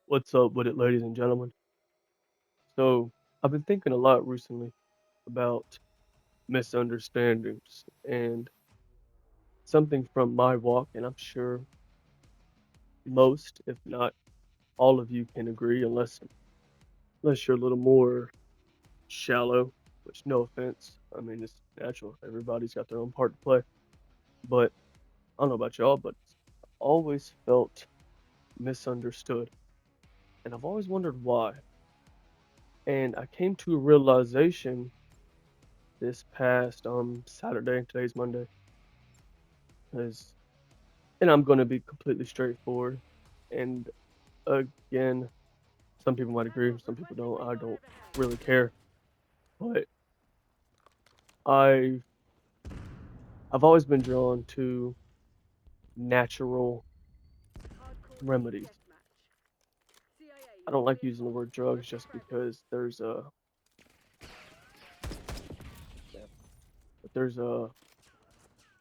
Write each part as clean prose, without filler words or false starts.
What's up with it, ladies and gentlemen? So, I've been thinking a lot recently about misunderstandings and something from my walk, and I'm sure most, if not all of you can agree, unless you're a little more shallow, which no offense. I mean, it's natural. Everybody's got their own part to play. But I don't know about y'all, but I've always felt misunderstood. And I've always wondered why. And I came to a realization this past Saturday, today's Monday, because and I'm gonna be completely straightforward. And again, some people might agree, some people don't. I don't really care. But I I've always been drawn to natural remedies. I don't like using the word drugs just because yeah, there's a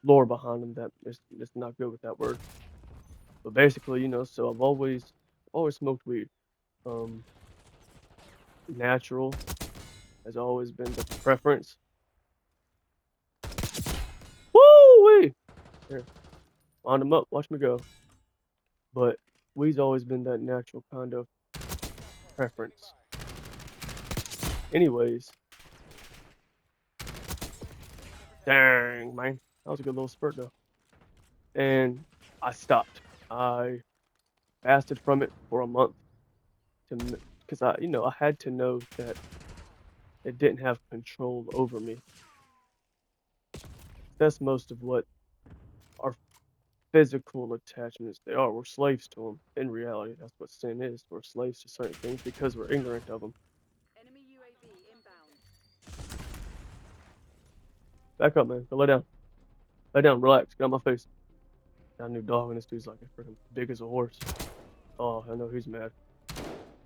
lore behind them that is not good with that word. But basically, so I've always smoked weed. Um, Natural has always been the preference. Woo wee! Here, wind 'em up, watch me go. But weed's always been that natural kind of preference. Anyways, dang, man. That was a good little spurt though. And I stopped. I fasted from it for a month to because I had to know that it didn't have control over me. That's most of what our physical attachments they are. We're slaves to them. In reality, that's what sin is. We're slaves to certain things because we're ignorant of them. Back up, man. Go lay down. Lay down. Relax. Get on my face. Got a new dog, and this dude's like freaking big as a horse. Oh, I know he's mad.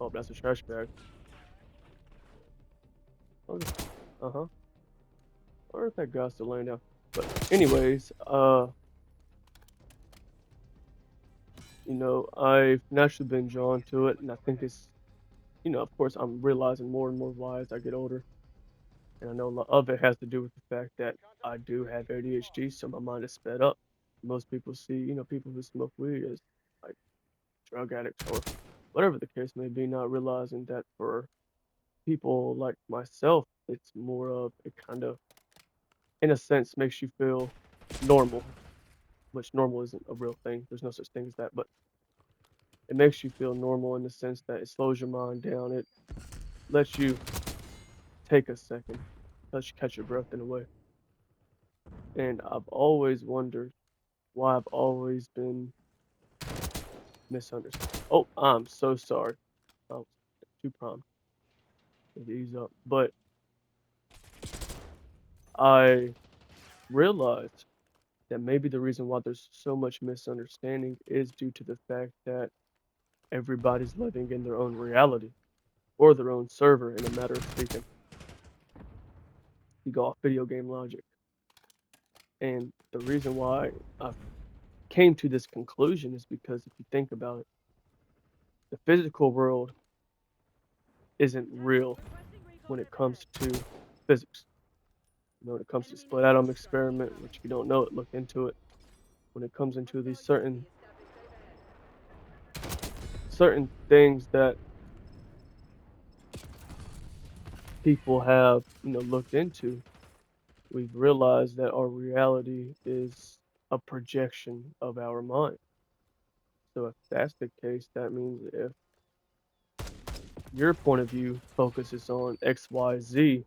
Oh, that's a trash bag. Okay. Uh-huh. Or if that guy's still laying down. But anyways, I've naturally been drawn to it, and I think of course, I'm realizing more and more why as I get older. And I know a lot of it has to do with the fact that I do have ADHD, so my mind is sped up. Most people see, people who smoke weed as like drug addicts or whatever the case may be, not realizing that for people like myself, it's more of it kind of, in a sense, makes you feel normal, which normal isn't a real thing. There's no such thing as that, but it makes you feel normal in the sense that it slows your mind down. It lets you take a second, lets you catch your breath in a way. And I've always wondered why I've always been misunderstood. Oh, I'm so sorry. I was too prompt to ease up. But I realized that maybe the reason why there's so much misunderstanding is due to the fact that everybody's living in their own reality or their own server, in a matter of speaking. You go off video game logic. And the reason why I came to this conclusion is because if you think about it, the physical world isn't real when it comes to physics. When it comes to split atom experiment, which if you don't know it, look into it. When it comes into these certain things that people have, looked into, we've realized that our reality is a projection of our mind. So if that's the case, that means if your point of view focuses on X, Y, Z,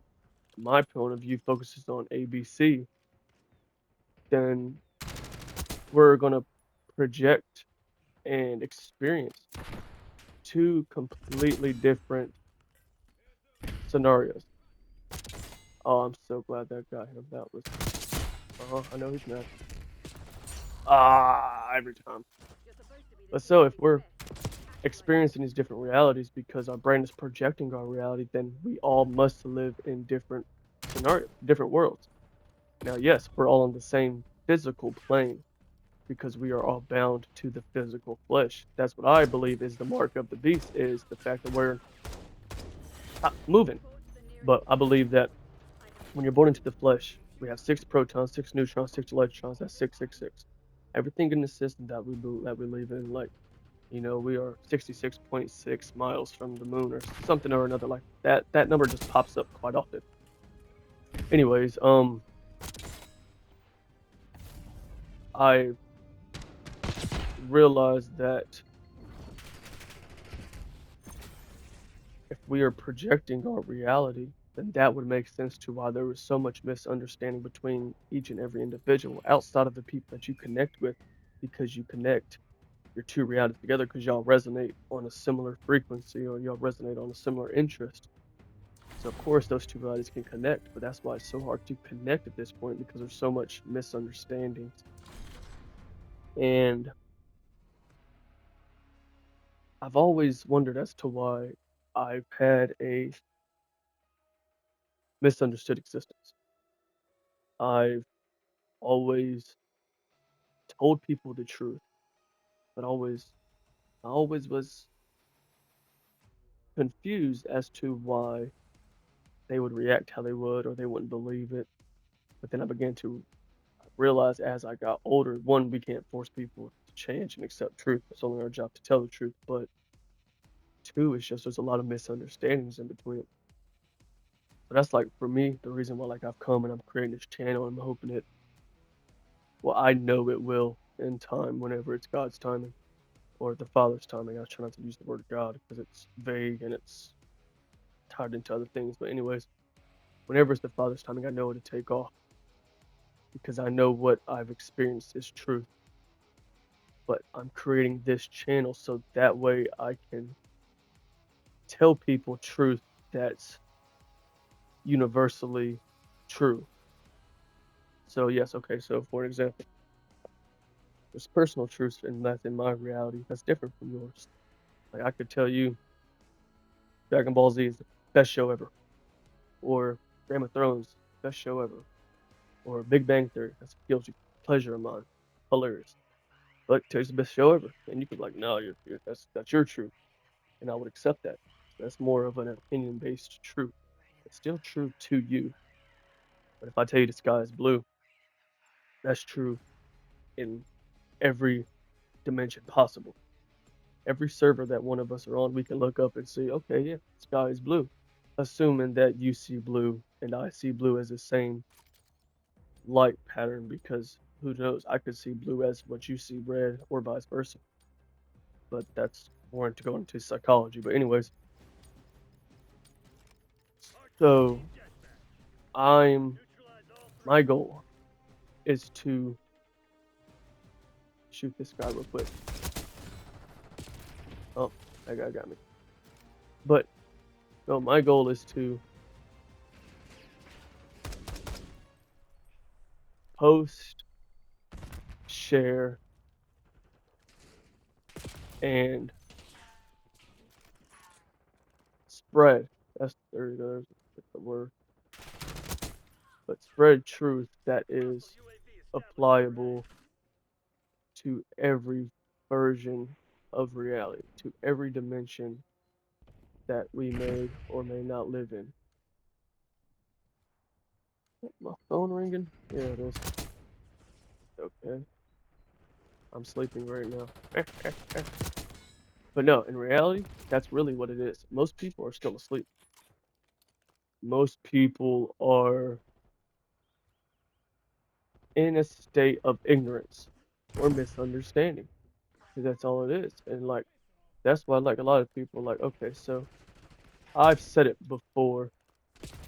my point of view focuses on A, B, C, then we're gonna project and experience two completely different scenarios. Oh, I'm so glad that got him. That was, I know he's mad. Ah, every time. But so if we're experiencing these different realities because our brain is projecting our reality, then we all must live in different scenarios, different worlds. Now, yes, we're all on the same physical plane, because we are all bound to the physical flesh. That's what I believe is the mark of the beast, is the fact that we're not moving. But I believe that when you're born into the flesh, we have 6 protons, 6 neutrons, 6 electrons. That's 666. Everything in the system that we live in, like, we are 66.6 miles from the moon or something or another like that. That number just pops up quite often. Anyways, I realized that if we are projecting our reality, then that would make sense to why there was so much misunderstanding between each and every individual outside of the people that you connect with, because you connect your two realities together because y'all resonate on a similar frequency or y'all resonate on a similar interest. So of course those two realities can connect, but that's why it's so hard to connect at this point because there's so much misunderstandings. And I've always wondered as to why I've had a misunderstood existence. I've always told people the truth, but I always was confused as to why they would react how they would or they wouldn't believe it. But then I began to realize as I got older, one, we can't force people to change and accept truth. It's only our job to tell the truth. But two, it's just there's a lot of misunderstandings in between it. So that's like for me, the reason why like I've come and I'm creating this channel. I'm hoping it, well, I know it will in time whenever it's God's timing or the Father's timing. I try not to use the word God because it's vague and it's tied into other things. But anyways, whenever it's the Father's timing, I know it'll take off because I know what I've experienced is truth. But I'm creating this channel so that way I can tell people truth that's universally true. So yes, okay, so for example, there's personal truths and that's in my reality that's different from yours. Like I could tell you Dragon Ball Z is the best show ever, or Game of Thrones, best show ever, or Big Bang Theory, that's a guilty pleasure of mine, hilarious. But tell you it's the best show ever, and you could be like, no, that's your truth, and I would accept that. That's more of an opinion based truth. It's still true to you, but if I tell you the sky is blue, that's true in every dimension possible. Every server that one of us are on, we can look up and see, okay, yeah, sky is blue. Assuming that you see blue and I see blue as the same light pattern, because who knows? I could see blue as what you see red or vice versa. But that's more into going into psychology. But anyways, so I'm my goal is to shoot this guy real quick. Oh, that guy got me. But no, my goal is to post, share, and spread. There you go. That's the word. But spread truth that is applicable to every version of reality, to every dimension that we may or may not live in. My phone ringing? Yeah, it is. Okay. I'm sleeping right now. But no, in reality, that's really what it is. Most people are still asleep. Most people are in a state of ignorance or misunderstanding. 'Cause that's all it is. And like that's why like a lot of people are like, okay, so I've said it before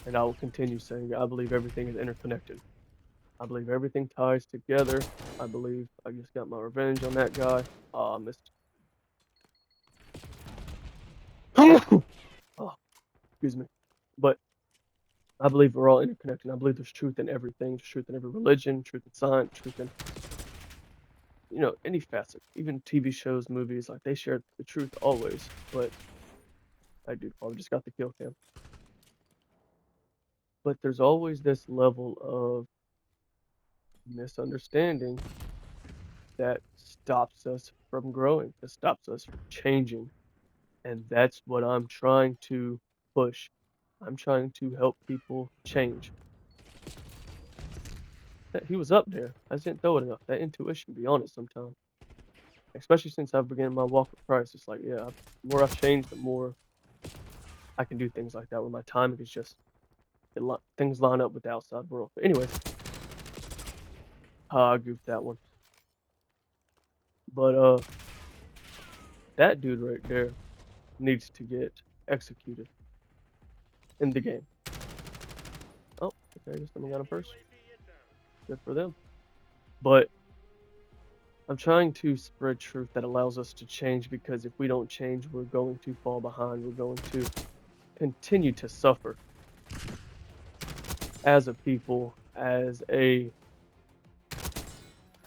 and I will continue saying it. I believe everything is interconnected. I believe everything ties together. I believe I just got my revenge on that guy. I missed. Oh, excuse me. But I believe we're all interconnected. I believe there's truth in everything. There's truth in every religion, truth in science, truth in any facet. Even TV shows, movies, like they share the truth always. But I do probably just got the kill cam. But there's always this level of misunderstanding that stops us from growing, that stops us from changing. And that's what I'm trying to push. I'm trying to help people change. He was up there. I just didn't throw it enough. That intuition be on it sometimes. Especially since I've began my walk with Christ. It's like, yeah, the more I've changed, the more I can do things like that where my timing is just things line up with the outside world. But anyways, I goofed that one. But that dude right there needs to get executed in the game. Oh, okay, just someone got him first. Good for them. But I'm trying to spread truth that allows us to change because if we don't change, we're going to fall behind. We're going to continue to suffer as a people, as a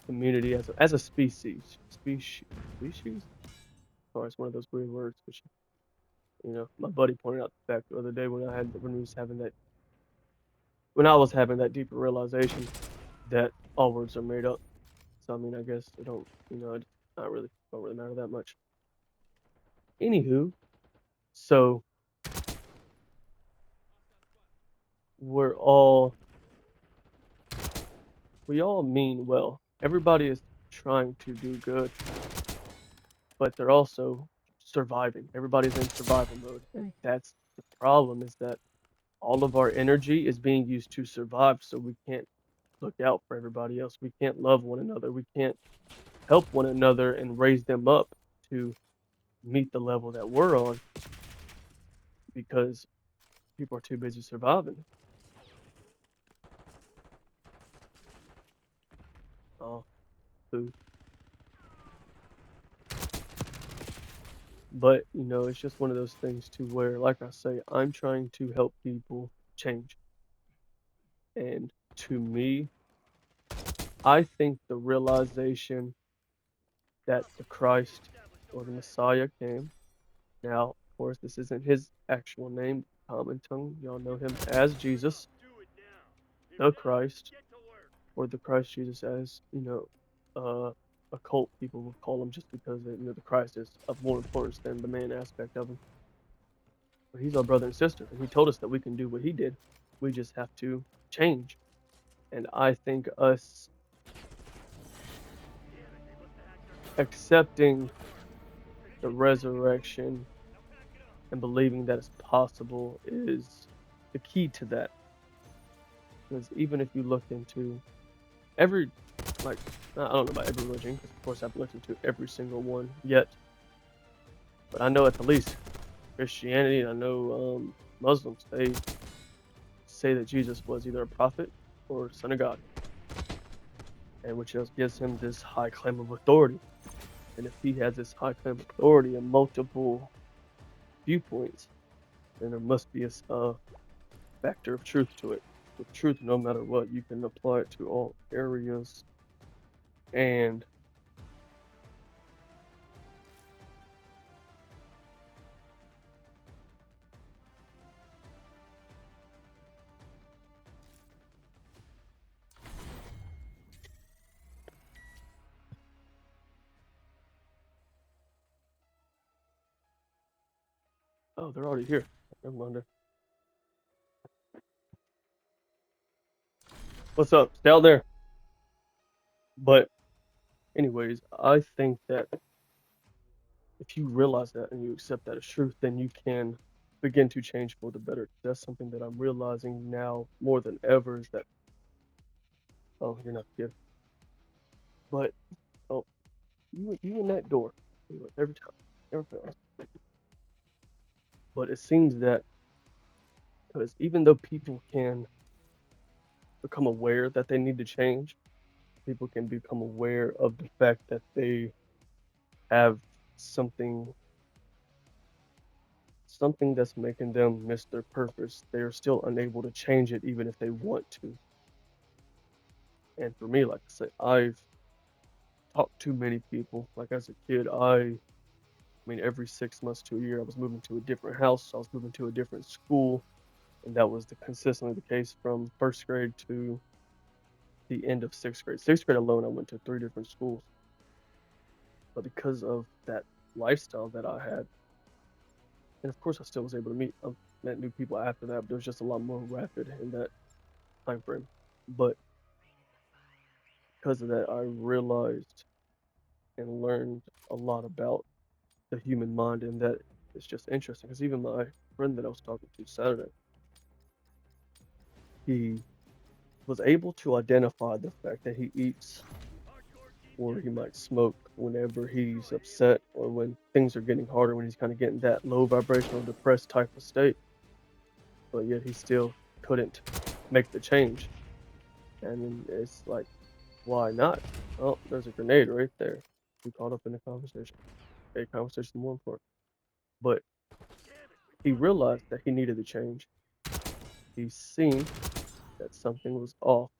community, as a species. Species? Sorry, it's one of those weird words. Which, my buddy pointed out the fact the other day when I was having that deeper realization that all words are made up. So I mean, I guess it don't, it's not really don't really matter that much. Anywho, so we're all we all mean well. Everybody is trying to do good, but they're also surviving. Everybody's in survival mode, and that's the problem. Is that all of our energy is being used to survive, so we can't look out for everybody else. We can't love one another. We can't help one another and raise them up to meet the level that we're on because people are too busy surviving. Oh, food. But, it's just one of those things to where, like I say, I'm trying to help people change. And to me, I think the realization that the Christ or the Messiah came. Now, of course, this isn't his actual name, common tongue. Y'all know him as Jesus, the Christ, or the Christ Jesus as, occult people would call him just because, the Christ is of more importance than the man aspect of him. But he's our brother and sister, and he told us that we can do what he did. We just have to change. And I think us accepting the resurrection and believing that it's possible is the key to that. Because even if you look into every, like, I don't know about every religion, because of course I've looked into every single one yet, but I know at the least Christianity, and I know Muslims, they say that Jesus was either a prophet or son of God, and which just gives him this high claim of authority. And if he has this high claim of authority and multiple viewpoints, then there must be a factor of truth to it. With truth, no matter what, you can apply it to all areas. And oh, they're already here. Never mind. What's up? Stay out there. But anyways, I think that if you realize that and you accept that as truth, then you can begin to change for the better. That's something that I'm realizing now more than ever is that, oh, you're not the kid. But, oh, you in that door. Every time. Never fails. But it seems that because even though people can become aware that they need to change, people can become aware of the fact that they have something something that's making them miss their purpose. They are still unable to change it even if they want to. And for me, like I said, I've talked to many people. Like as a kid, I mean, every 6 months to a year, I was moving to a different house. I was moving to a different school, and that was consistently the case from first grade to the end of sixth grade. Sixth grade alone, I went to 3 different schools. but because of that lifestyle that I had, and of course I still was able to met new people after that, but it was just a lot more rapid in that time frame. But because of that, I realized and learned a lot about the human mind, and that it's just interesting. Because even my friend that I was talking to Saturday, he was able to identify the fact that he eats or he might smoke whenever he's upset or when things are getting harder, when he's kind of getting that low vibrational depressed type of state, but yet he still couldn't make the change. And then it's like, why not? Oh, there's a grenade right there. We caught up in the conversation. Okay, conversation more important. But he realized that he needed to change. He's seen that something was off,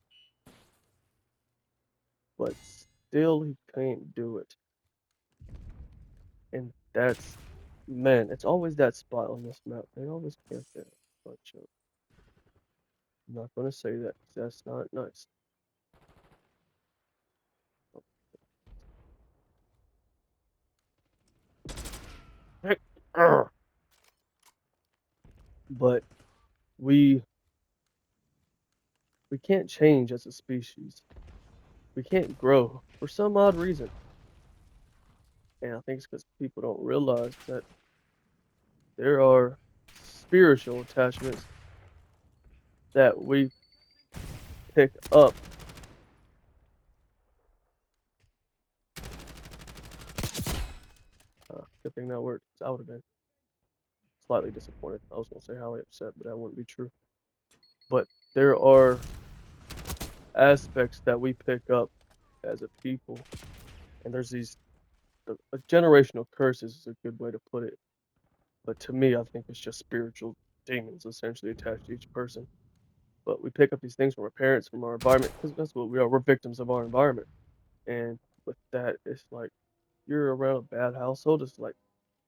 but still he can't do it. And that's, man, it's always that spot on this map. They always camp there. But I'm not gonna say that 'cause that's not nice. Heck, but we we can't change as a species. We can't grow for some odd reason. And I think it's because people don't realize that there are spiritual attachments that we pick up. Good thing that worked. 'Cause I would have been slightly disappointed. I was gonna say highly upset, but that wouldn't be true. But there are aspects that we pick up as a people, and there's these generational curses is a good way to put it. But to me, I think it's just spiritual demons essentially attached to each person. But we pick up these things from our parents, from our environment, because that's what we are. We're victims of our environment. And with that, it's like you're around a bad household. It's like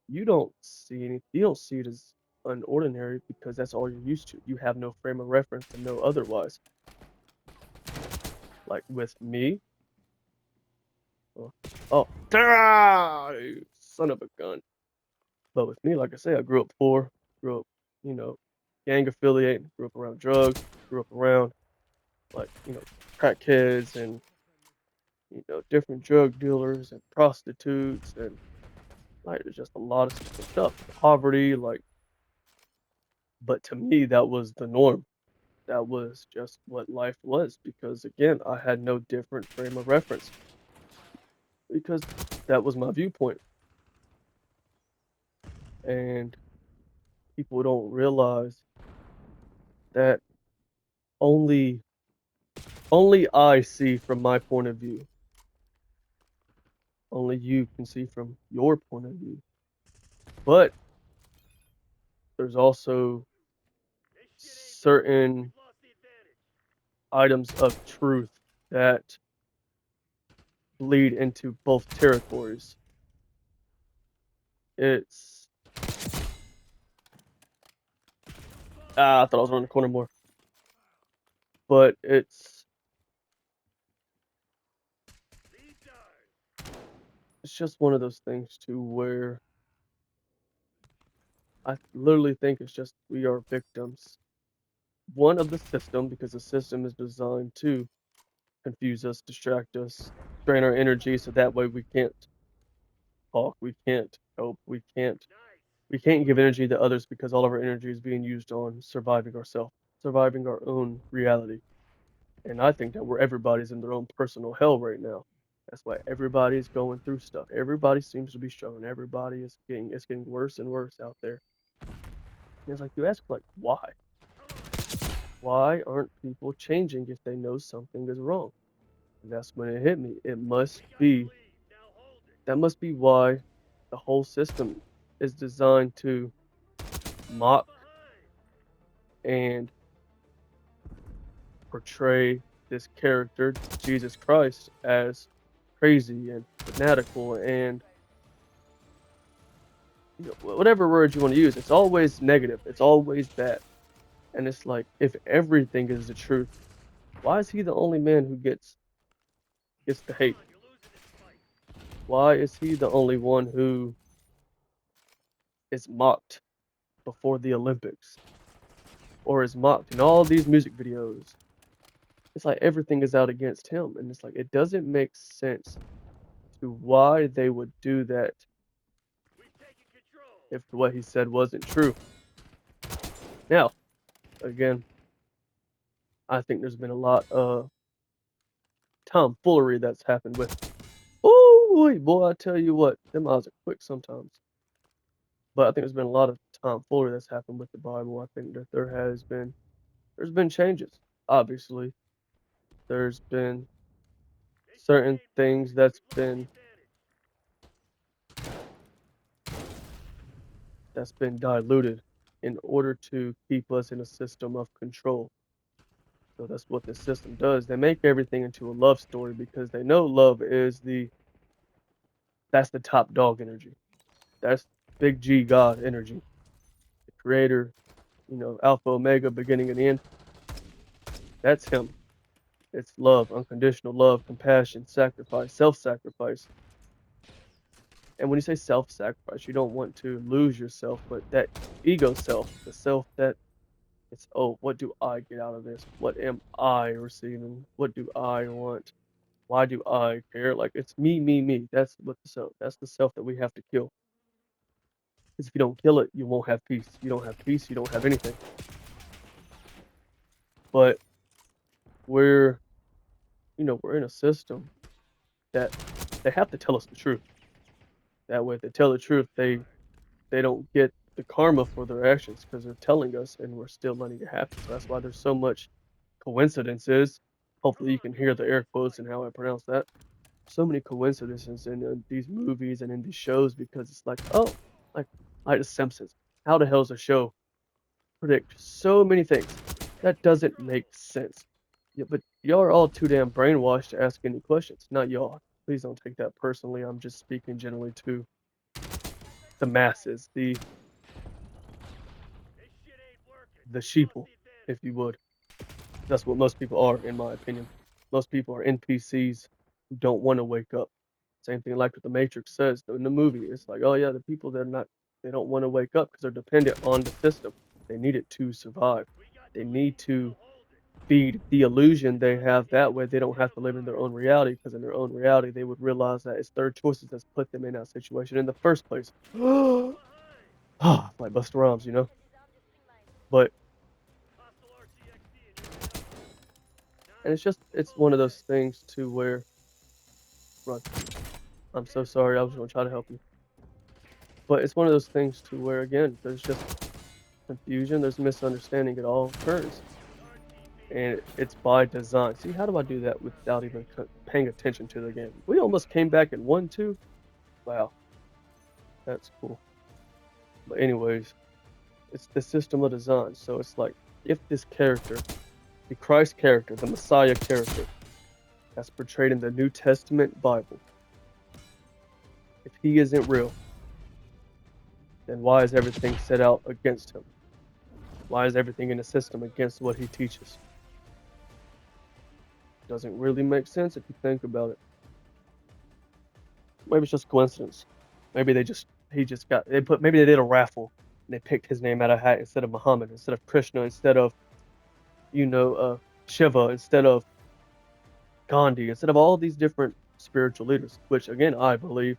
you don't see it as unordinary because that's all you're used to. You have no frame of reference to know otherwise. Like with me, oh, oh, you son of a gun. But with me, like I say, I grew up poor, grew up, you know, gang affiliated, grew up around drugs, grew up around like, crackheads and, different drug dealers and prostitutes and like there's just a lot of stupid stuff. Poverty, like, but to me that was the norm. That was just what life was because again, I had no different frame of reference because that was my viewpoint. And people don't realize that only only I see from my point of view. Only you can see from your point of view. But there's also certain items of truth that bleed into both territories. It's I thought I was around the corner more, but it's just one of those things too where I literally think it's just we are victims. One of the system because the system is designed to confuse us, distract us, drain our energy so that way we can't talk, we can't cope, we can't give energy to others because all of our energy is being used on surviving ourselves, surviving our own reality. And I think that where everybody's in their own personal hell right now. That's why everybody's going through stuff. Everybody seems to be struggling. Everybody is getting worse and worse out there. And it's like you ask like why? Why aren't people changing if they know something is wrong? And that's when it hit me. That must be why the whole system is designed to mock and portray this character, Jesus Christ, as crazy and fanatical and whatever word you want to use. It's always negative. It's always bad. And it's like if everything is the truth, why is he the only man who gets the hate? Why is he the only one who is mocked before the Olympics or is mocked in all these music videos? It's like everything is out against him, and it's like it doesn't make sense to why they would do that if what he said wasn't true. Now, again, I think there's been a lot of tomfoolery that's happened with. Oh boy, I tell you what, them eyes are quick sometimes. But I think there's been a lot of tomfoolery that's happened with the Bible. I think that there's been changes. Obviously, there's been certain things that's been diluted in order to keep us in a system of control. So that's what this system does. They make everything into a love story because they know love is that's the top dog energy. That's big G God energy, the creator, Alpha, Omega, beginning and end. That's him. It's love, unconditional love, compassion, sacrifice, self-sacrifice. And when you say self-sacrifice, you don't want to lose yourself, but that ego self, the self that it's, oh, what do I get out of this? What am I receiving? What do I want? Why do I care? Like it's me, me, me. That's the self that we have to kill. Because if you don't kill it, you won't have peace. You don't have peace, you don't have anything. But we're, we're in a system that they have to tell us the truth. That way, if they tell the truth, they don't get the karma for their actions because they're telling us and we're still letting it happen. So that's why there's so much coincidences. Hopefully, you can hear the air quotes and how I pronounce that. So many coincidences in these movies and in these shows because it's like, oh, like The Simpsons. How the hell does a show predict so many things? That doesn't make sense. Yeah, but y'all are all too damn brainwashed to ask any questions. Not y'all. Please don't take that personally. I'm just speaking generally to the masses, the sheeple, if you would. That's what most people are, in my opinion. Most people are NPCs who don't want to wake up. Same thing like what the Matrix says in the movie. It's like, oh yeah, the people they don't want to wake up because they're dependent on the system. They need it to survive. They need to feed the illusion they have. That way they don't have to live in their own reality because in their own reality they would realize that it's their choices that's put them in that situation in the first place. Like Busta Rhymes. But and it's one of those things to where run. I'm so sorry. I was gonna try to help you. But it's one of those things to where again, there's just confusion, there's misunderstanding at all turns. And it's by design. See, how do I do that without even paying attention to the game? We almost came back and won too. Wow, that's cool. But anyways, it's the system of design. So it's like if this character, the Christ character, the Messiah character, that's portrayed in the New Testament Bible, if he isn't real, then why is everything set out against him? Why is everything in the system against what he teaches? Doesn't really make sense if you think about it. Maybe it's just coincidence. Maybe maybe they did a raffle and they picked his name out of a hat instead of Muhammad, instead of Krishna, instead of, you know, uh, Shiva, instead of Gandhi, instead of all these different spiritual leaders, which again, I believe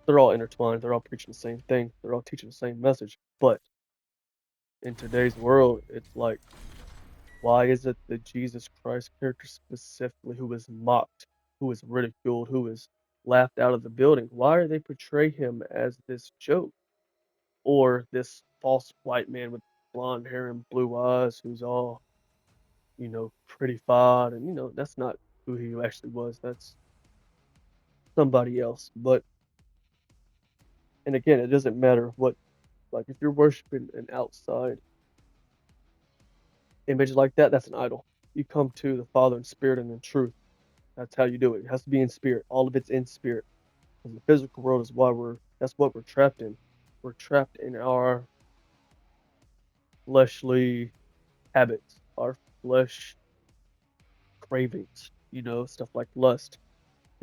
they're all intertwined. They're all preaching the same thing. They're all teaching the same message. But in today's world, it's like, why is it the Jesus Christ character specifically who is mocked, who is ridiculed, who is laughed out of the building? Why are they portray him as this joke or this false white man with blonde hair and blue eyes who's all, prettified and that's not who he actually was. That's somebody else. But and again, it doesn't matter what like if you're worshiping an outside image like that, that's an idol. You come to the Father in spirit and in truth. That's how you do it. It has to be in spirit. All of it's in spirit. Because the physical world is that's what we're trapped in. We're trapped in our fleshly habits, our flesh cravings, stuff like lust,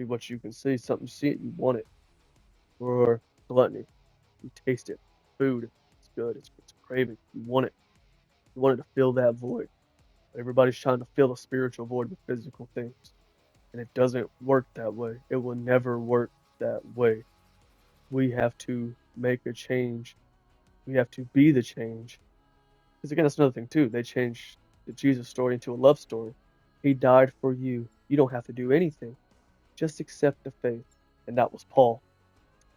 be what you can see. Something you see it, you want it. Or gluttony, you taste it. Food, it's good. It's a craving. You want it. You want it to fill that void. Everybody's trying to fill a spiritual void with physical things, and it doesn't work that way. It will never work that way. We have to make a change. We have to be the change. Because again, that's another thing too. They changed the Jesus story into a love story. He died for you. You don't have to do anything. Just accept the faith. And that was Paul.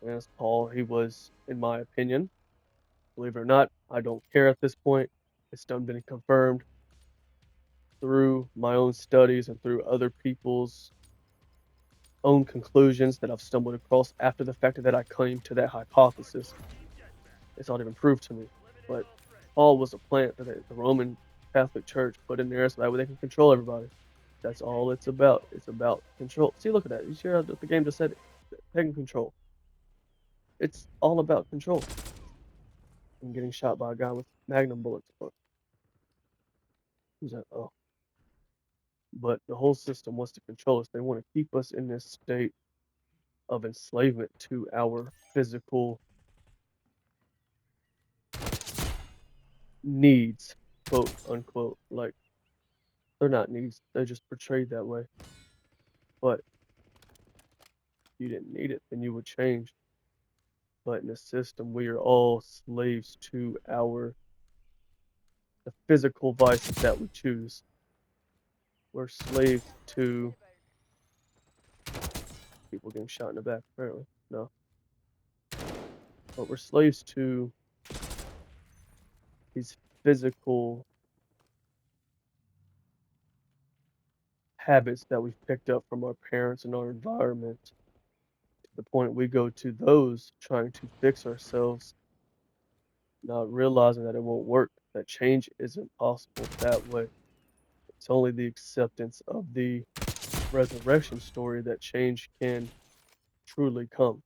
And as Paul, he was, in my opinion, believe it or not, I don't care at this point. It's done been confirmed through my own studies and through other people's own conclusions that I've stumbled across after the fact that I claim to that hypothesis. It's not even proved to me. But Paul was a plant that the Roman Catholic Church put in there so that way they can control everybody. That's all it's about. It's about control. See, look at that. You see how the game just said it? Taking control. It's all about control. I'm getting shot by a guy with magnum bullets. But who's that? Oh. But the whole system wants to control us. They want to keep us in this state of enslavement to our physical needs, quote unquote. Like, they're not needs, they're just portrayed that way. But if you didn't need it, then you would change. But in the system, we are all slaves to the physical vices that we choose. We're slaves to people getting shot in the back, apparently. No. But we're slaves to these physical habits that we've picked up from our parents and our environment, to the point we go to those trying to fix ourselves, not realizing that it won't work, that change isn't possible that way. It's only the acceptance of the resurrection story that change can truly come.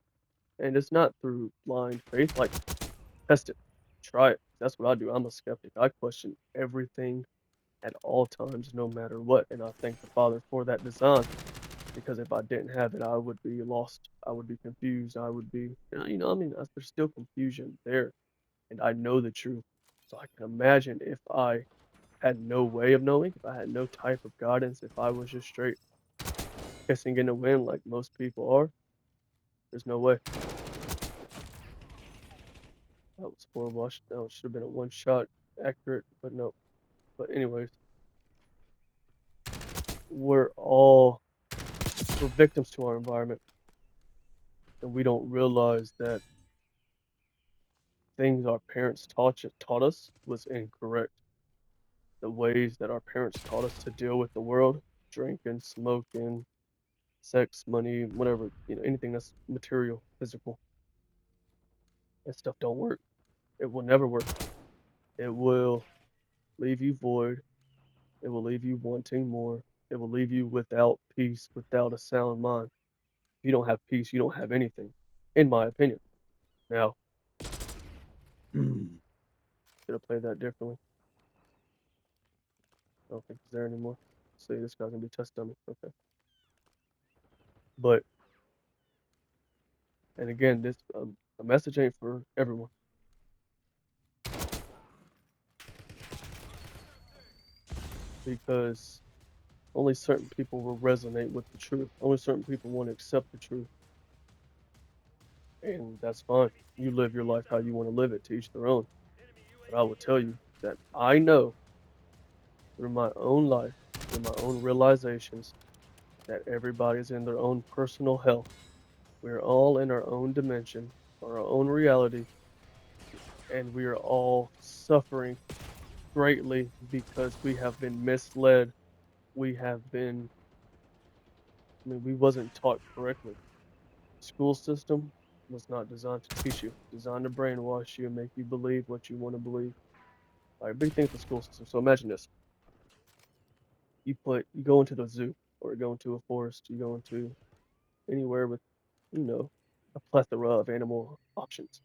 And it's not through blind faith, like, test it, try it. That's what I do. I'm a skeptic. I question everything at all times, no matter what. And I thank the Father for that design, because if I didn't have it, I would be lost. I would be confused. I would be, I mean, there's still confusion there. And I know the truth. So I can imagine if I had no way of knowing, if I had no type of guidance, if I was just straight pissing in the wind like most people are, there's no way. That was horrible. That should have been a one shot accurate, but no. But anyways, we're all we're victims to our environment, and we don't realize that things our parents taught us was incorrect. The ways that our parents taught us to deal with the world, drinking, smoking, sex, money, whatever, anything that's material, physical, that stuff don't work. It will never work. It will leave you void. It will leave you wanting more. It will leave you without peace, without a sound mind. If you don't have peace, you don't have anything, in my opinion. Now, should have played that differently. I don't think he's there anymore. See, this guy's gonna be test dummy. Okay. But, and again, this a message ain't for everyone, because only certain people will resonate with the truth. Only certain people want to accept the truth. And that's fine. You live your life how you want to live it, to each their own. But I will tell you that I know through my own life, through my own realizations, that everybody's in their own personal hell. We're all in our own dimension, our own reality, and we are all suffering greatly because we have been misled. We have been, I mean, we wasn't taught correctly. School system was not designed to teach you, designed to brainwash you and make you believe what you want to believe. All right, big thing with the school system. So imagine this. You go into the zoo, or you go into a forest, you go into anywhere with, you know, a plethora of animal options.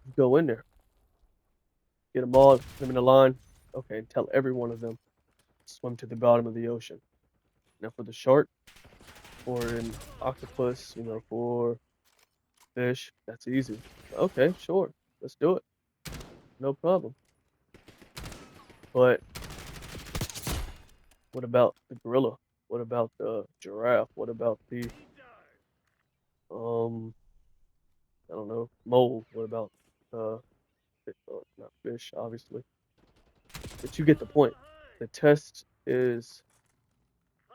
You go in there, get them all, put them in a line, okay, and tell every one of them swim to the bottom of the ocean. Now for the shark, for an octopus, for fish. That's easy. Okay, sure. Let's do it. No problem. But what about the gorilla? What about the giraffe? What about the um I don't know, mole? What about not fish, obviously. But you get the point. The test is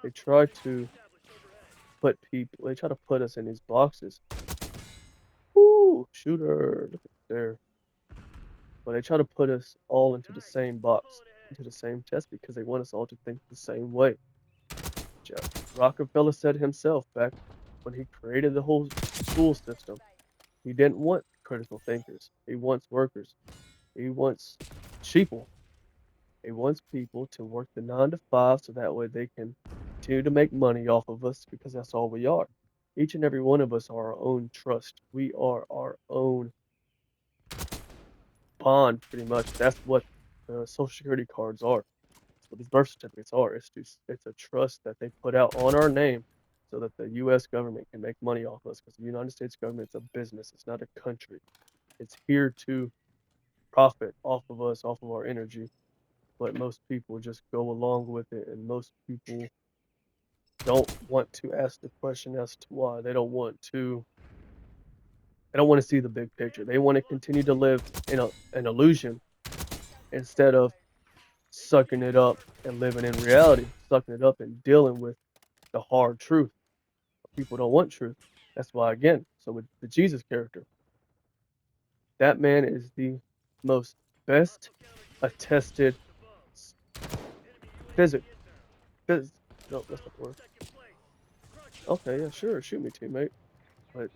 they try to put us in these boxes. Woo, shooter, look at there. But they try to put us all into the same box, into the same test because they want us all to think the same way. Jeff Rockefeller said himself back when he created the whole school system, he didn't want critical thinkers. He wants workers. He wants sheeple. He wants people to work the 9 to 5 so that way they can continue to make money off of us because that's all we are. Each and every one of us are our own trust. We are our own bond, pretty much. That's what Social Security cards are. That's what these birth certificates are. It's a trust that they put out on our name so that the U.S. government can make money off us because the United States government is a business. It's not a country. It's here to profit off of us, off of our energy. But most people just go along with it, and most people don't want to ask the question as to why. They don't want to see the big picture. They want to continue to live in an illusion instead of sucking it up and living in reality, sucking it up and dealing with the hard truth. People don't want truth. That's why, again, so with the Jesus character, that man is the most best attested physic. Phys- no, that's not the word. Okay, yeah, sure, shoot me, teammate. But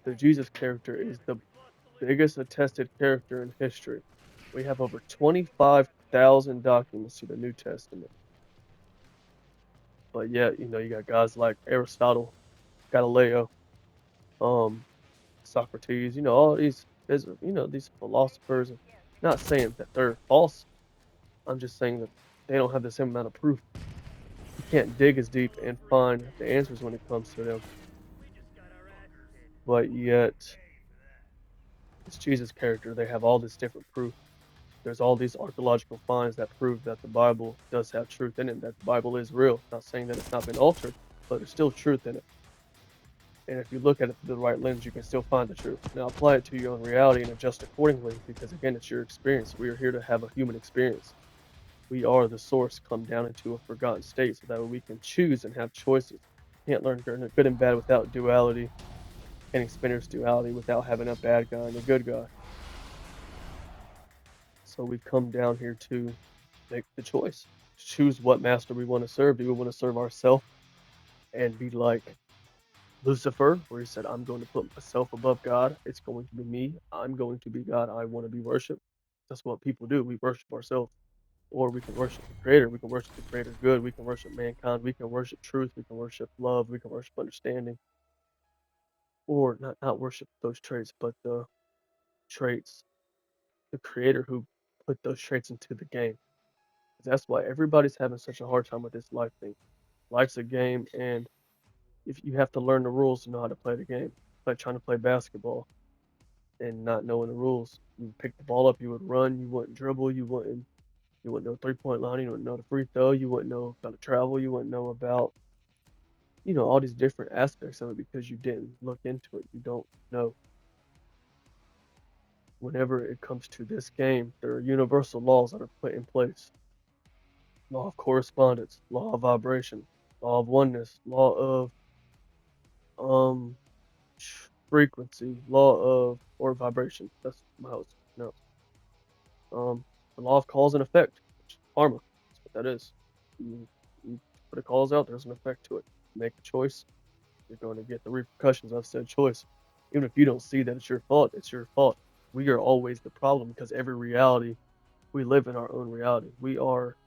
the Jesus character is the biggest attested character in history. We have over 25,000 documents to the New Testament. But yet, you got guys like Aristotle, Galileo, um, Socrates, all these philosophers. Not saying that they're false. I'm just saying that they don't have the same amount of proof. You can't dig as deep and find the answers when it comes to them. But yet, this Jesus character, they have all this different proof. There's all these archaeological finds that prove that the Bible does have truth in it, that the Bible is real. Not saying that it's not been altered, but there's still truth in it. And if you look at it through the right lens, you can still find the truth. Now apply it to your own reality and adjust accordingly because again, it's your experience. We are here to have a human experience. We are the source come down into a forgotten state so that we can choose and have choices. Can't learn good and bad without duality. Can't experience duality without having a bad guy and a good guy. So we've come down here to make the choice. Choose what master we want to serve. Do we want to serve ourselves and be like Lucifer, where he said, I'm going to put myself above God. It's going to be me. I'm going to be God. I want to be worshiped. That's what people do. We worship ourselves. Or we can worship the Creator. We can worship the Creator good. We can worship mankind. We can worship truth. We can worship love. We can worship understanding. Or not worship those traits, but the traits, the Creator who put those traits into the game. That's why everybody's having such a hard time with this life thing. Life's a game, and if you have to learn the rules to know how to play the game. It's like trying to play basketball and not knowing the rules. You pick the ball up, you would run, you wouldn't dribble, you wouldn't know 3-point line, you wouldn't know the free throw, you wouldn't know about the travel, you wouldn't know about all these different aspects of it because you didn't look into it. You don't know. Whenever it comes to this game, there are universal laws that are put in place. Law of correspondence, law of vibration, law of oneness, law of um frequency, law of or vibration. That's my house. No. The law of cause and effect, which is karma. That's what that is. You put a cause out, there's an effect to it. Make a choice, you're going to get the repercussions of said choice. Even if you don't see that it's your fault, it's your fault. We are always the problem because every reality, we live in our own reality. We are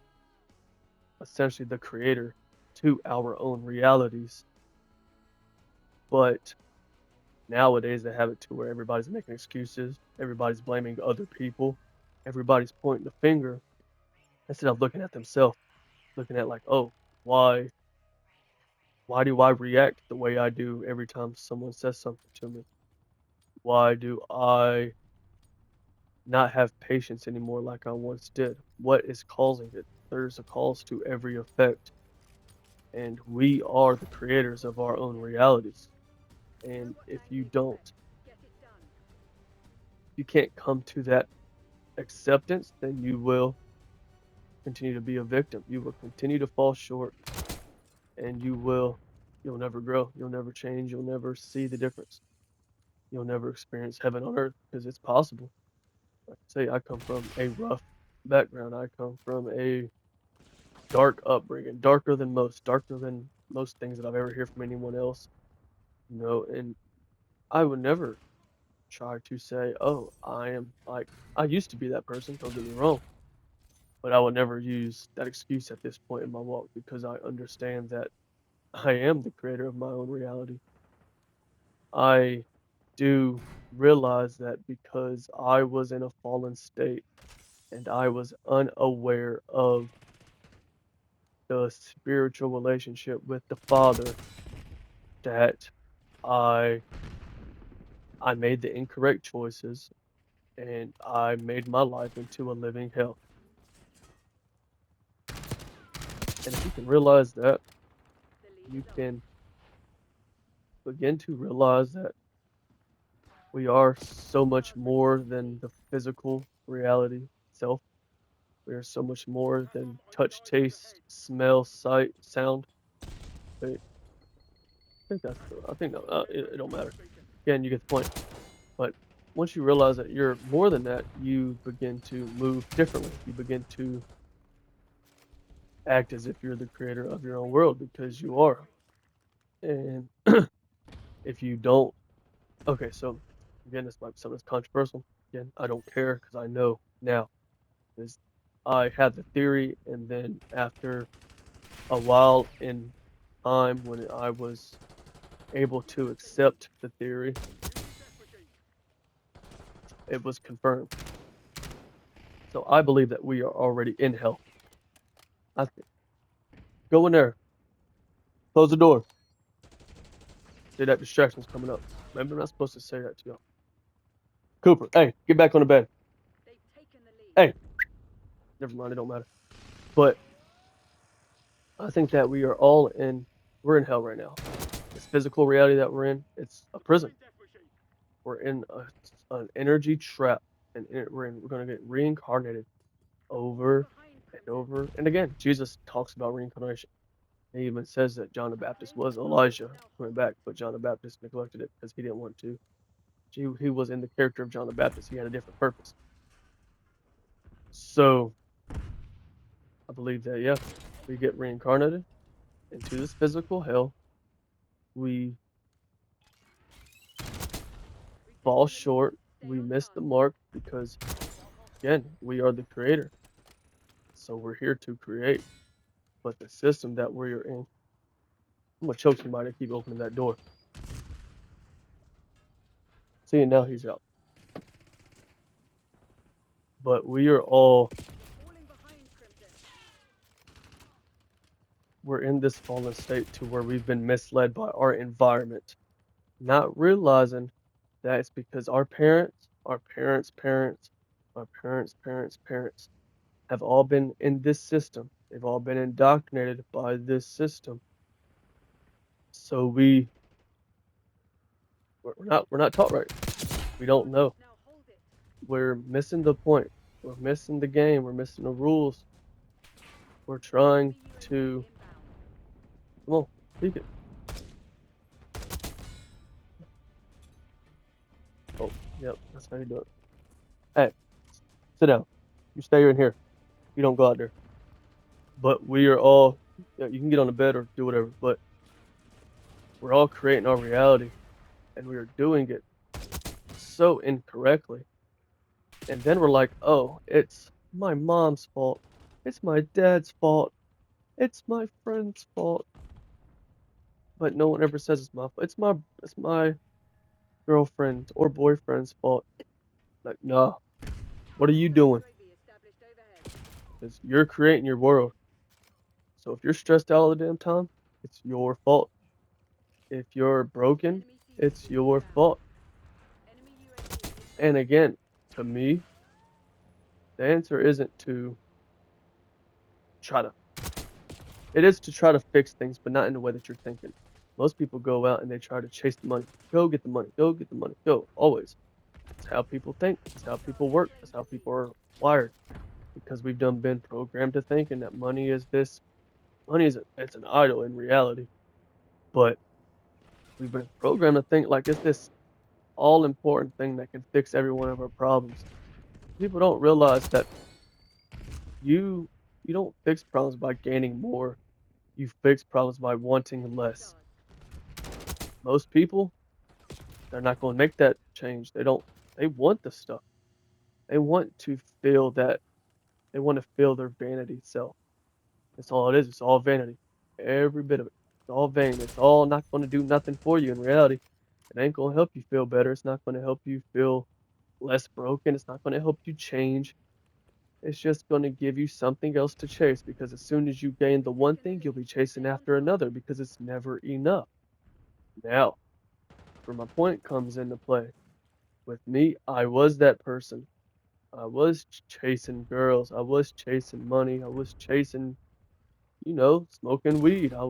essentially the creator to our own realities. But nowadays, they have it to where everybody's making excuses, everybody's blaming other people, everybody's pointing the finger instead of looking at themselves, looking at like, oh, why Why do I react the way I do every time someone says something to me? Why do I not have patience anymore like I once did? What is causing it? There's a cause to every effect, and we are the creators of our own realities. And if you don't, you can't come to that acceptance, then you will continue to be a victim. You will continue to fall short, and you'll never grow. You'll never change. You'll never see the difference. You'll never experience heaven on earth because it's possible. Like I say, I come from a rough background. I come from a dark upbringing, darker than most things that I've ever heard from anyone else. And I would never try to say, "Oh, I am like I used to be that person." Don't get me wrong, but I would never use that excuse at this point in my walk because I understand that I am the creator of my own reality. I do realize that because I was in a fallen state and I was unaware of the spiritual relationship with the Father, that I I made the incorrect choices and I made my life into a living hell. And if you can realize that, you can begin to realize that we are so much more than the physical reality itself. We are so much more than touch, taste, smell, sight, sound. Wait, I think it don't matter. Again, you get the point. But once you realize that you're more than that, you begin to move differently. You begin to act as if you're the creator of your own world because you are. And if you don't, okay, so again, this might be something that's controversial. Again, I don't care because I know now. Is I had the theory, and then after a while in time when I was able to accept the theory, it was confirmed. So I believe that we are already in hell. I think go in there, close the door. See that distraction's coming up. Maybe I'm not supposed to say that to you. Cooper, hey, get back on the bed. Hey, never mind, it don't matter. But I think that we're in hell right now. This physical reality that we're in, it's a prison. We're in an energy trap, and we're going to get reincarnated over and over and again. Jesus talks about reincarnation. He even says that John the Baptist was Elijah coming back, but John the Baptist neglected it because he didn't want to. He was in the character of John the Baptist. He had a different purpose. So I believe that, yeah, we get reincarnated into this physical hell. We fall short. We miss the mark because, again, we are the creator. So we're here to create. But the system that we're in, I'm gonna choke somebody to keep opening that door. See, now he's out. But we're in this fallen state to where we've been misled by our environment, not realizing that it's because our parents, our parents have all been in this system. They've all been indoctrinated by this system. So we're not taught right. We don't know. We're missing the point. We're missing the game. We're missing the rules. We're trying to come on, speak it. Oh, yep, that's how you do it. Hey, sit down. You stay in here. You don't go out there. But we are all, yeah, you can get on the bed or do whatever, but we're all creating our reality and we are doing it so incorrectly. And then we're like, oh, it's my mom's fault. It's my dad's fault. It's my friend's fault. But no one ever says it's my fault. It's my girlfriend or boyfriend's fault. Like, nah, what are you doing? Because you're creating your world. So if you're stressed out all the damn time, it's your fault. If you're broken, Enemy it's CCTV your down. fault. Enemy UAV And inbound. again, to me, the answer isn't to try to it is to try to fix things, but not in the way that you're thinking. Most people go out and they try to chase the money. Go get the money. Go get the money. Go. Always. That's how people think. That's how people Target work. claim That's how complete. people are wired. Because we've done been programmed to thinking that money is this. Money is it's an idol in reality. But we've been programmed to think like it's this all important thing that can fix every one of our problems. People don't realize that you you don't fix problems by gaining more. You fix problems by wanting less. Disregard. Most people, they're not going to make that change. They want the stuff. They want to feel that they want to feel their vanity self. That's all it is. It's all vanity. Every bit of it. It's all vain. It's all not going to do nothing for you in reality. It ain't going to help you feel better. It's not going to help you feel less broken. It's not going to help you change. It's just going to give you something else to chase because as soon as you gain the one Taking the thing, you'll be lead. chasing Stay on after target. another because it's never enough. Now, where my point comes into play. With me, I was that person. I was chasing girls. I was chasing money. I was chasing, smoking weed. I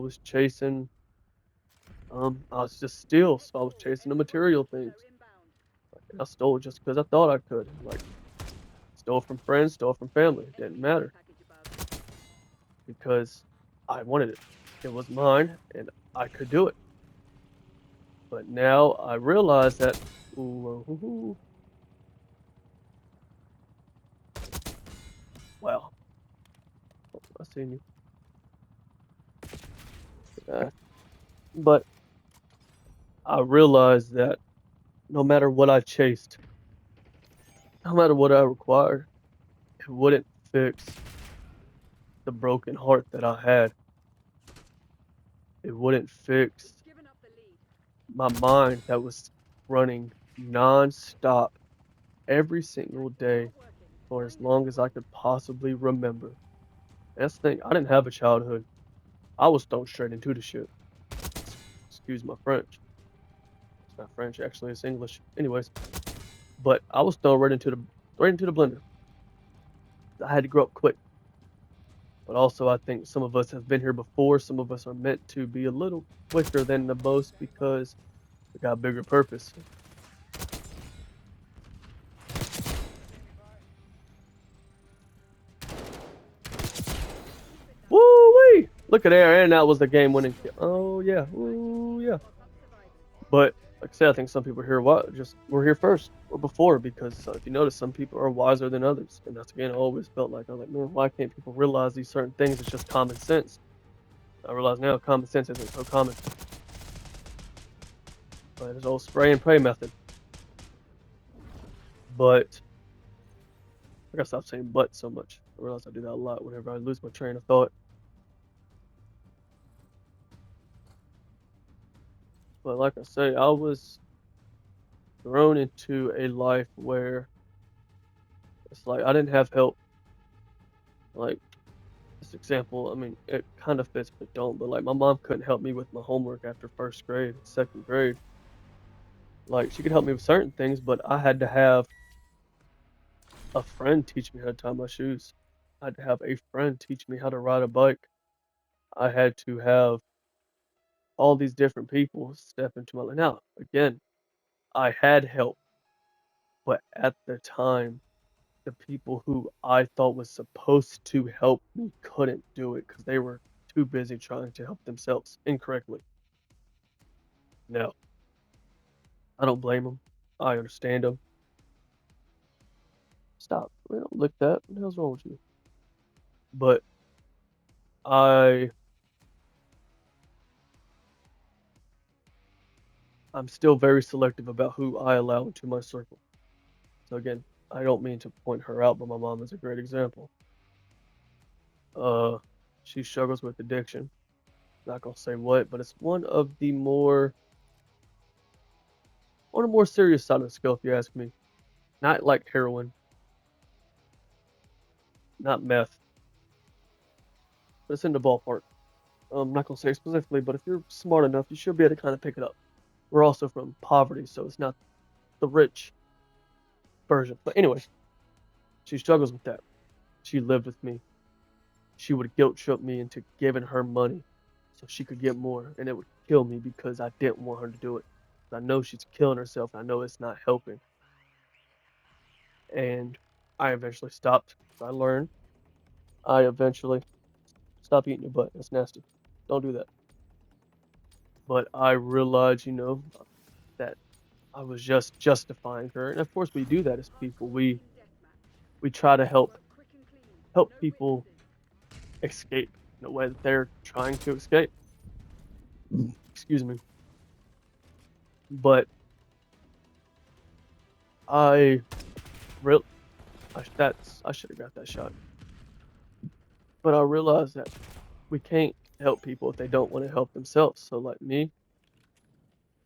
was just steal. So I was X4. chasing the Enemy material quantity things. helo inbound. And I stole just because I thought I could. Like, stole from friends, stole from family. It didn't Enemy care matter package above. because I wanted it. It was mine and I could do it. But now I realize that, ooh, wow, I seen you. Uh, but I realized that no matter what I chased, no matter what I required, it wouldn't fix the broken heart that I had. It wouldn't fix We've given up the lead. my mind that was running nonstop every single Tactics day not working. for as Find a long new as I one. could possibly remember. That's the thing. I didn't have a childhood. I was thrown straight into the shit. Excuse my French. It's not French, actually. It's English. Anyways, but I was thrown right into the blender. I had to grow up quick. But also, I think some of us have been here before. Some of us are meant to be a little quicker than the most because we got a bigger purpose. Keep it that way. Woo-wee! Look at Enemy there, and that was UAV the inbound. game-winning kill. Oh yeah, Strike ooh inbound. yeah. Top up survivors. But like I said, I think some people here what just were here first or before because if you notice, some people are wiser than others, and that's again I always felt like I was like, man, why can't people realize these certain things? It's just common sense. I realize now common sense isn't so common, but it's old spray and pray method. But I gotta stop saying but so much. I realize I do that a lot whenever I lose my train of thought. But like I say, I was thrown into a life where it's like I didn't have help. Like this example, I mean, it kind of fits but don't. But like my mom couldn't help me with my homework after first grade, second grade. Like she could help me with certain things, but I had to have a friend teach me how to tie my shoes. I had to have a friend teach me how to ride a bike. I had to have all these different people step into my life. Now, again, I had help, but at the time, the people who I thought was supposed to help me couldn't do it because they were too busy trying to help themselves incorrectly. Now, I don't blame them. I understand them. Stop. We don't lick that. What the hell's wrong with you? But I I'm still very selective about who I allow into my circle. So again, I don't mean to point her out, but my mom is a great example. Uh, she struggles with addiction. Not gonna say what, but it's one of the more serious side of the scale, if you ask me. Not like heroin, not meth, but it's in the ballpark. I'm not gonna say specifically, but if you're smart enough, you should be able to kind of pick it up. We're also from poverty, so it's not the rich version. But anyway, she struggles with that. She lived with me. She would guilt trip me into giving her money so she could get more, and it would kill me because I didn't want her to do it. I know she's killing herself. I know it's not helping, and I eventually stopped. I learned. I eventually stopped eating your butt. That's nasty. Don't do that. But I realized, that I was just justifying her, and of course we do that as people. Hardcore We team deathmatch, we try to help but quick and clean. help No people witnesses. escape in a way that they're trying to escape. Excuse me. But I real I should have got that shot. But I realized that we can't help people if they don't want to help themselves. So like me,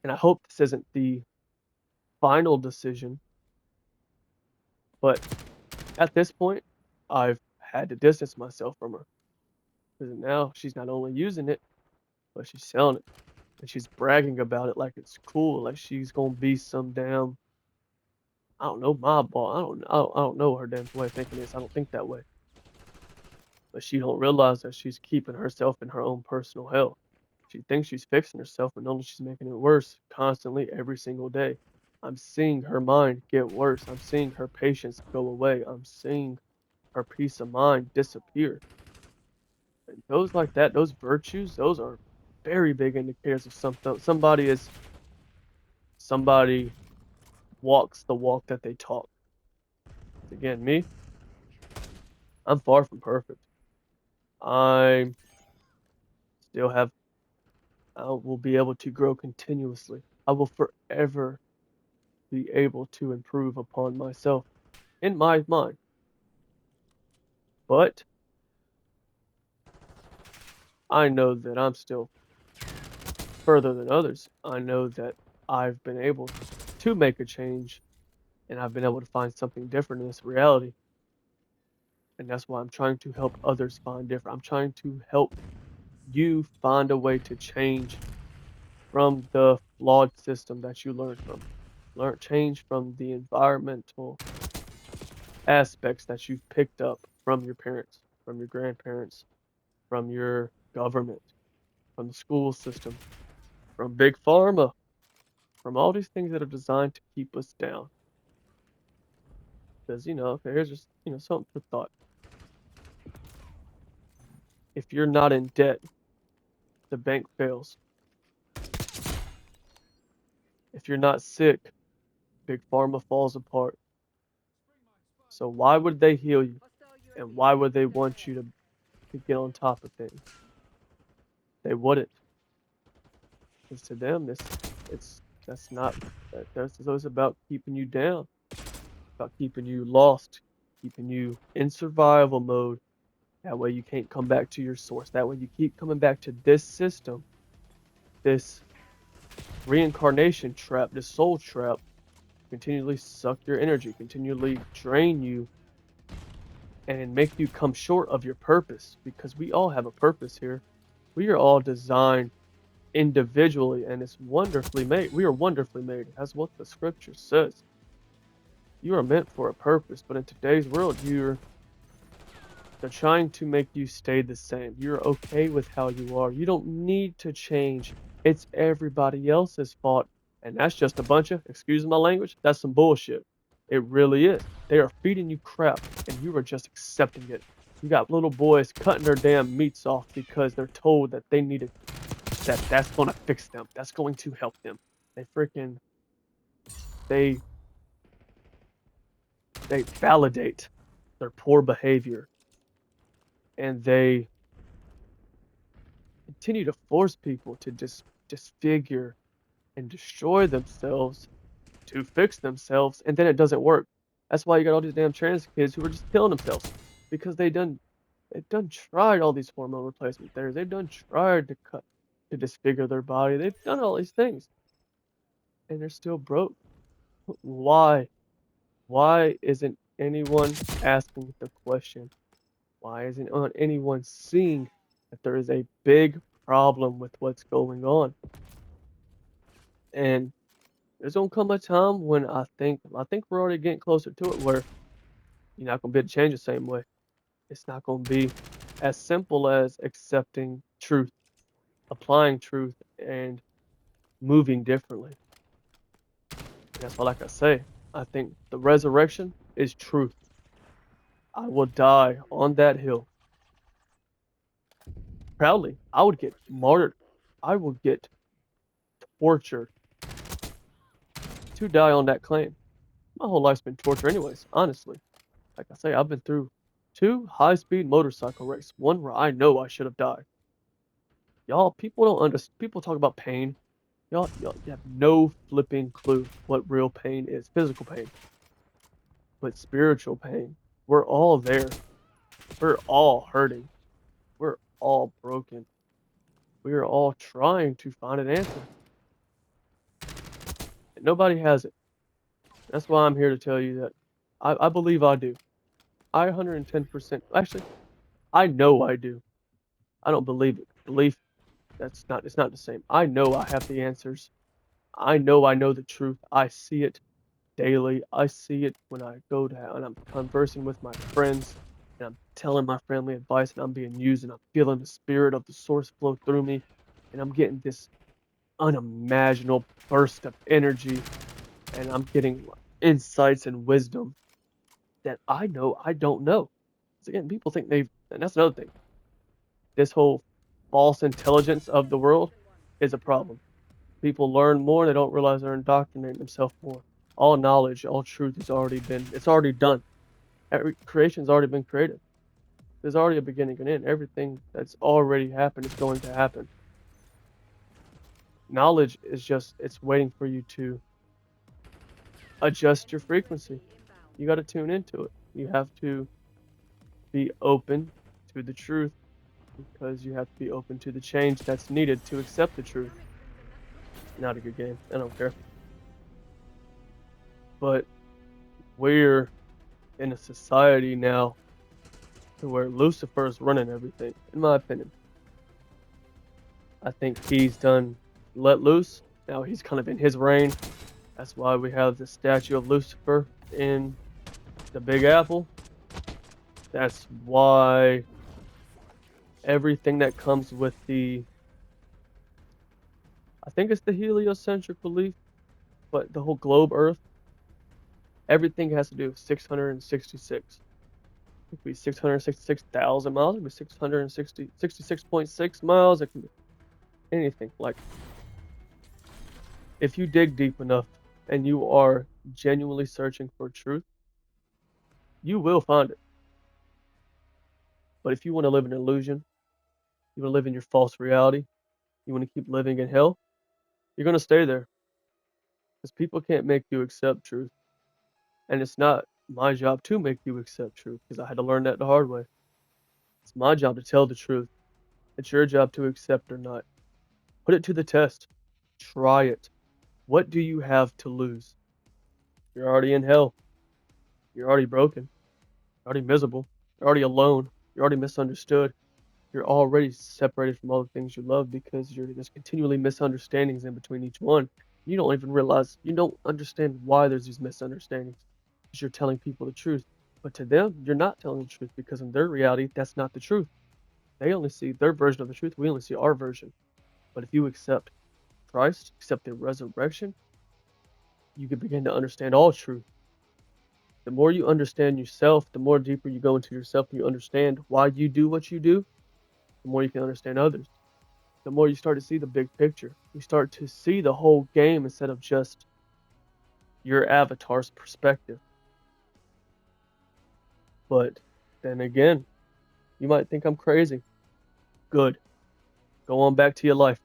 and I hope this isn't the final decision, but at this point, I've had to distance myself from her because now she's not only using it, but she's selling it. And she's bragging about it like it's cool, like she's gonna be some damn, I don't know, mob ball. I don't know what her damn way of thinking is. I don't think that way. But she don't realize that she's keeping herself in her own personal hell. She thinks she's fixing herself, but only she's making it worse constantly every single day. I'm seeing her mind get worse. I'm seeing her patience go away. I'm seeing her peace of mind disappear. And those like that, those virtues, those are very big indicators of somebody walks the walk that they talk. Again, me, I'm far from perfect. I still have I will be able to grow continuously. I will forever be able to improve upon myself in my mind. But I know that I'm still further than others. I know that I've been able to make a change and I've been able to find something different in this reality. And that's why I'm trying to help others find different. I'm trying to help you find a way to change from the flawed system that you learned from. Change from the environmental aspects that you've picked up from your parents, from your grandparents, from your government, from the school system, from big pharma, from all these things that are designed to keep us down. Because, okay, here's just, something for thought. If you're not in debt, the bank fails. If you're not sick, big pharma falls apart. So why would they heal you? Hostile And UAV why would they overhead. want you to get on top of things? They wouldn't. Because to them, that's not, that's always about keeping you down, about keeping you lost, keeping you in survival mode. That way you can't come back to your source. That way you keep coming back to this system, this reincarnation trap, this soul trap, continually suck your energy, continually drain you, and make you come short of your purpose. Because we all have a purpose here. We are all designed individually, and it's wonderfully made. We are wonderfully made. That's what the scripture says. You are meant for a purpose, but in today's world, they're trying to make you stay the same. You're okay with how you are. You don't need to change. It's everybody else's fault. And that's just a bunch of, excuse my language, that's some bullshit. It really is. They are feeding you crap and you are just accepting it. You got little boys cutting their damn meats off because they're told that they need it, that's going to fix them. That's going to help them. They freaking, they, they validate their poor behavior and they continue to force people to disfigure and destroy themselves to fix themselves, and then it doesn't work. That's why you got all these damn trans kids who are just killing themselves because they've done tried all these hormone replacement therapies. They've done tried to disfigure their body. They've done all these things, and they're still broke. Why? Why isn't anyone asking the question? Why isn't anyone seeing that there is a big problem with what's going on. And there's gonna come a time when I think we're already getting closer to it where you're not gonna be able to change the same way. It's not gonna be as simple as accepting truth, applying truth, and moving differently. And that's why, like I say, I think the resurrection is truth. I will die on that hill proudly. I would get martyred. I would get tortured to die on that claim. My whole life's been torture anyways, honestly. Like I say, I've been through 2 high-speed motorcycle wrecks, one where I know I should have died. Y'all, people don't understand. People talk about pain. Y'all you have no flipping clue what real pain is, physical pain, but spiritual pain. We're all there. We're all hurting. We're all broken. We are all trying to find an answer, and nobody has it. That's why I'm here to tell you that I believe I do. I 110%, actually, I know I do. I don't believe it. Belief, it's not the same. I know I have the answers. I know the truth. I see it daily. I see it when I go to and I'm conversing with my friends and I'm telling my family advice and I'm being used and I'm feeling the spirit of the source flow through me and I'm getting this unimaginable burst of energy and I'm getting insights and wisdom that I know I don't know. 'Cause again, people think they've, and that's another thing. This whole false intelligence of the world is a problem. People learn more, they don't realize they're indoctrinating themselves more. All knowledge, all truth has already been, it's already done. Every creation's already been created. There's already a beginning and end. Everything that's already happened is going to happen. Knowledge is just, it's waiting for you to adjust your frequency. UAV inbound. You got to tune into it. You have to be open to the truth because you have to be open to the change that's needed to accept the truth. Damn it, Crimson, that's not Not a good game. I don't care. But we're in a society now to where Lucifer is running everything, in my opinion. I think he's done let loose. Now he's kind of in his reign. That's why we have the statue of Lucifer in the Big Apple. That's why everything that comes with the, I think it's the heliocentric belief, but the whole globe Earth, everything has to do with 666. It could be 666,000 miles. It could be 66.6 miles. It can be anything. Like, if you dig deep enough and you are genuinely searching for truth, you will find it. But if you want to live in an illusion, you want to live in your false reality, you want to keep living in hell, you're going to stay there because people can't make you accept truth. And it's not my job to make you accept truth because I had to learn that the hard way. It's my job to tell the truth. It's your job to accept or not. Put it to the test. Try it. What do you have to lose? You're already in hell. You're already broken. You're already miserable. You're already alone. You're already misunderstood. You're already separated from all the things you love because there's continually misunderstandings in between each one. You don't even realize, you don't understand why there's these misunderstandings because you're telling people the truth. But to them, you're not telling the truth because in their reality, that's not the truth. They only see their version of the truth. We only see our version. But if you accept Christ, accept the resurrection, you can begin to understand all truth. The more you understand yourself, the more deeper you go into yourself and you understand why you do what you do, the more you can understand others. The more you start to see the big picture. You start to see the whole game instead of just your avatar's perspective. But then again, you might think I'm crazy. Good. Go on back to your life.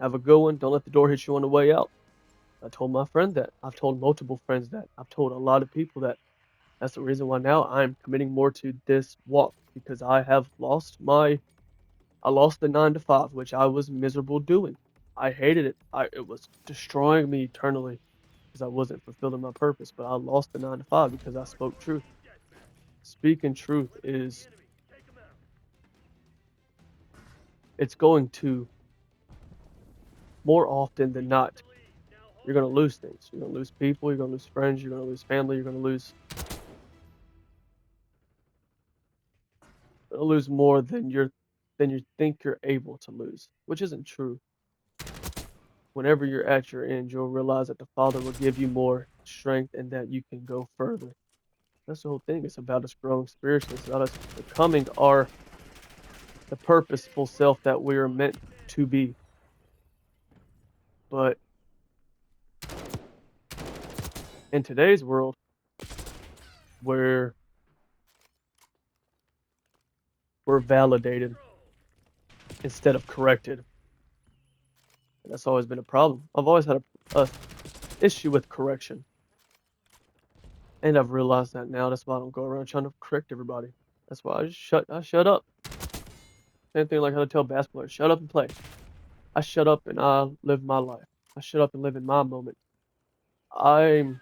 Have a good one. Don't let the door hit you on the way out. I told my friend that. I've told multiple friends that. I've told a lot of people that. That's the reason why now I'm committing more to this walk because I lost the 9 to 5, which I was miserable doing. I hated it. It was destroying me eternally because I wasn't fulfilling my purpose. But I lost the 9 to 5 because I spoke truth. Speaking truth is it's going to, more often than not, you're going to lose things. You're going to lose people, you're going to lose friends, you're going to lose family, you're going to lose more than you think you're able to lose, which isn't true. Whenever you're at your end, you'll realize that the Father will give you more strength and that you can go further. That's the whole thing. It's about us growing spiritually. It's about us becoming the purposeful self that we are meant to be. But in today's world, where we're validated instead of corrected, and that's always been a problem. I've always had a issue with correction, and I've realized that now. That's why I don't go around trying to correct everybody. That's why I shut up. Same thing like how to tell basketball players, shut up and play. I shut up and I live my life. I shut up and live in my moment. I'm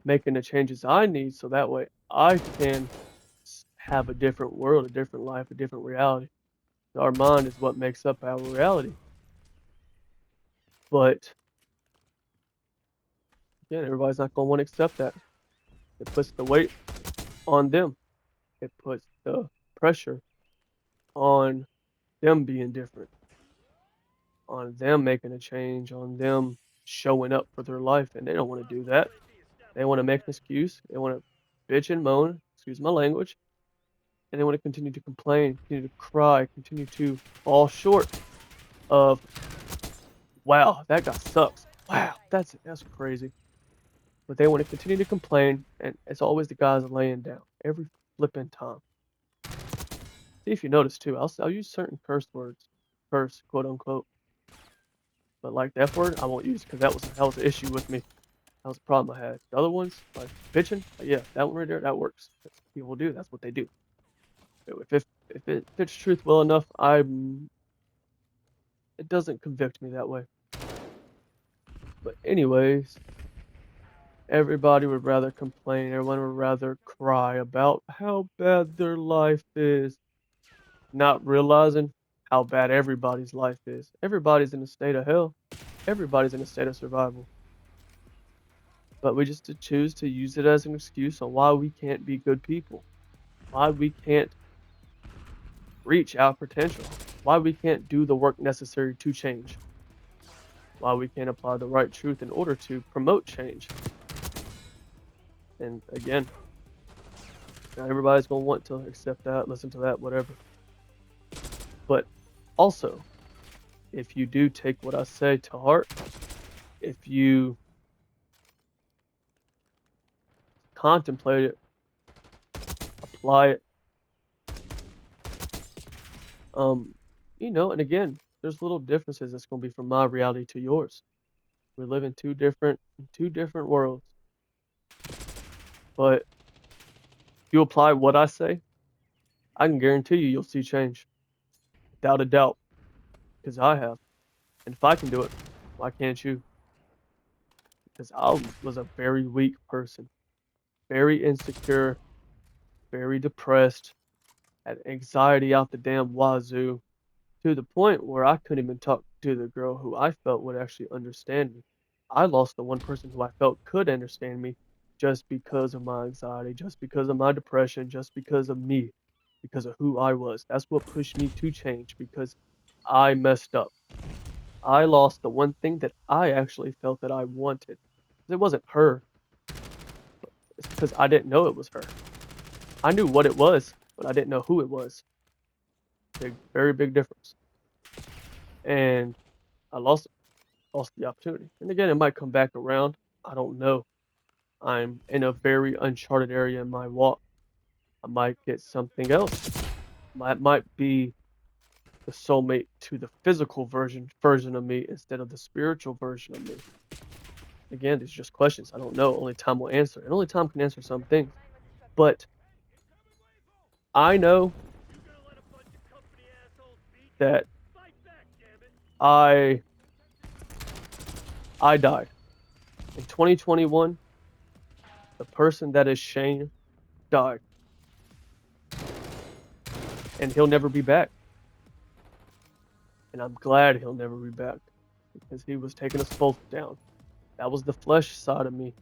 making the changes I need so that way I can have a different world, a different life, a different reality. Our mind is what makes up our reality. But again, everybody's not going to want to accept that. It puts the weight on them. It puts the pressure on them being different, on them making a change, on them showing up for their life. And they don't want to do that. They want to make an excuse. They want to bitch and moan, excuse my language, and they want to continue to complain, continue to cry, continue to fall short of, wow, that guy sucks. Wow, that's crazy. But they want to continue to complain, and it's always the guys laying down every flipping time. See if you notice too. I'll use certain curse words, curse quote unquote, but like the F word, I won't use because that was an issue with me. That was a problem I had. The other ones, like bitching, yeah, that one right there, that works. That's what people do. That's what they do. If it fits truth well enough, it doesn't convict me that way. But anyways, everybody would rather complain. Everyone would rather cry about how bad their life is, not realizing how bad everybody's life is. Everybody's in a state of hell. Everybody's in a state of survival. But we just to choose to use it as an excuse on why we can't be good people, why we can't reach our potential, why we can't do the work necessary to change, why we can't apply the right truth in order to promote change. And again, not everybody's going to want to accept that, listen to that, whatever. But also, if you do take what I say to heart, if you contemplate it, apply it, um, and again, there's little differences that's going to be from my reality to yours. We live in two different worlds. But if you apply what I say, I can guarantee you'll see change without a doubt, because I have. And if I can do it, why can't you? Because I was a very weak person, very insecure, very depressed, had anxiety out the damn wazoo, to the point where I couldn't even talk to the girl who I felt would actually understand me. I lost the one person who I felt could understand me just because of my anxiety, just because of my depression, just because of me, because of who I was. That's what pushed me to change because I messed up. I lost the one thing that I actually felt that I wanted. It wasn't her. It's because I didn't know it was her. I knew what it was, but I didn't know who it was. Big, very big difference. And I lost the opportunity. And again, it might come back around. I don't know. I'm in a very uncharted area in my walk. I might get something else. Might be the soulmate to the physical version of me instead of the spiritual version of me. Again, these are just questions. I don't know. Only time will answer. And only time can answer some things. But I know that I I died. In 2021, the person that is Shane died. And he'll never be back. and I'm glad he'll never be back because he was taking us both down. That was the flesh side of me